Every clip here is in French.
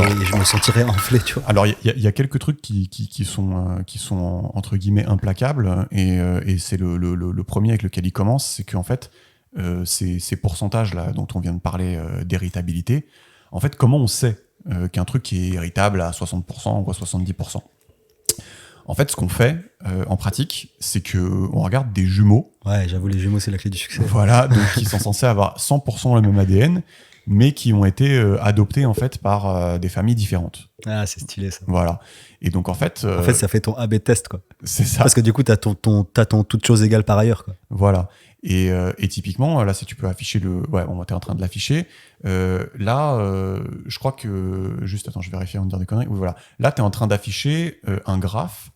et je me sentirais enflé, tu vois. Alors, il y a quelques trucs qui sont entre guillemets implacables, et c'est le premier avec lequel il commence, c'est qu'en fait, ces pourcentages-là dont on vient de parler d'héritabilité, en fait, comment on sait qu'un truc est héritable à 60% ou à 70%? En fait, ce qu'on fait en pratique, c'est qu'on regarde des jumeaux. Ouais, j'avoue, les jumeaux, c'est la clé du succès. Voilà, donc qui sont censés avoir 100% le même ADN, mais qui ont été adoptés en fait par des familles différentes. Ah, c'est stylé, ça. Voilà. Et donc en fait, Ça fait ton A/B test, quoi. c'est ça. Parce que du coup, t'as ton toute chose égale par ailleurs, quoi. Voilà. Et typiquement, là, si tu peux afficher le... Ouais, bon, t'es en train de l'afficher. Je crois que... Juste, attends, je vérifie avant de dire des conneries. Oui, voilà. Là, t'es en train d'afficher un graphe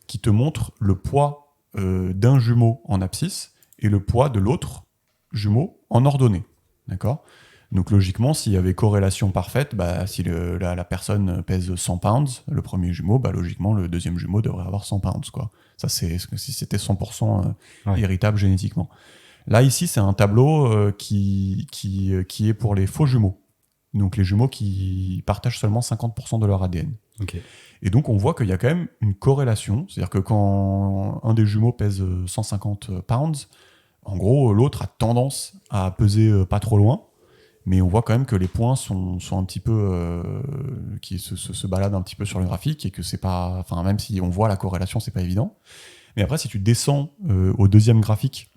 qui te montre le poids d'un jumeau en abscisse et le poids de l'autre jumeau en ordonnée. D'accord ? Donc, logiquement, s'il y avait corrélation parfaite, bah, si la personne pèse 100 pounds, le premier jumeau, bah, logiquement, le deuxième jumeau devrait avoir 100 pounds, quoi. Ça, c'est si c'était 100% héritable génétiquement. Là, ici, c'est un tableau qui est pour les faux jumeaux. Donc, les jumeaux qui partagent seulement 50% de leur ADN. Ok. Et donc, on voit qu'il y a quand même une corrélation. C'est-à-dire que quand un des jumeaux pèse 150 pounds, en gros, l'autre a tendance à peser pas trop loin. Mais on voit quand même que les points sont un petit peu... qui se baladent un petit peu sur le graphique, et que c'est pas... Enfin, même si on voit la corrélation, c'est pas évident. Mais après, si tu descends au deuxième graphique,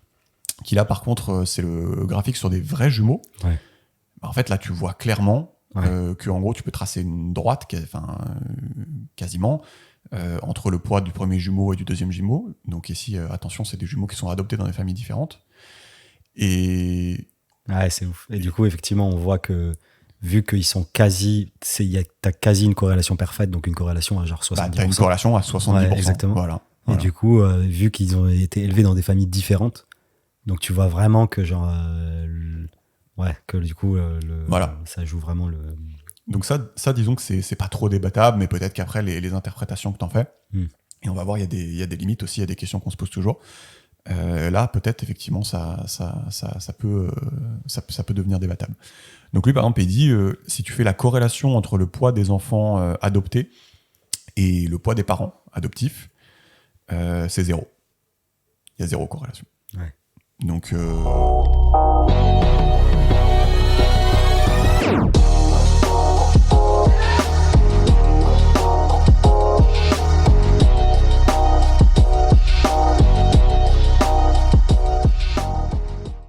qui là, par contre, c'est le graphique sur des vrais jumeaux, Ouais. bah, en fait, là, tu vois clairement que, en gros, tu peux tracer une droite, quasiment, entre le poids du premier jumeau et du deuxième jumeau. Donc ici, attention, c'est des jumeaux qui sont adoptés dans des familles différentes. Et... Ouais, c'est ouf. Et du coup, effectivement, on voit que vu qu'ils sont t'as quasi une corrélation parfaite, donc une corrélation à genre 70%. Bah, t'as une corrélation à 70%. Ouais, exactement. Voilà. Et du coup, vu qu'ils ont été élevés dans des familles différentes, donc tu vois vraiment que genre, que du coup, Voilà. ça joue vraiment le. Donc ça, disons que c'est pas trop débattable, mais peut-être qu'après, les interprétations que t'en fais, et on va voir, il y a des limites aussi, il y a des questions qu'on se pose toujours. Là, peut-être, effectivement, ça peut devenir débattable. Donc lui, par exemple, il dit, si tu fais la corrélation entre le poids des enfants adoptés et le poids des parents adoptifs, c'est 0. Il y a 0 corrélation. Ouais. Donc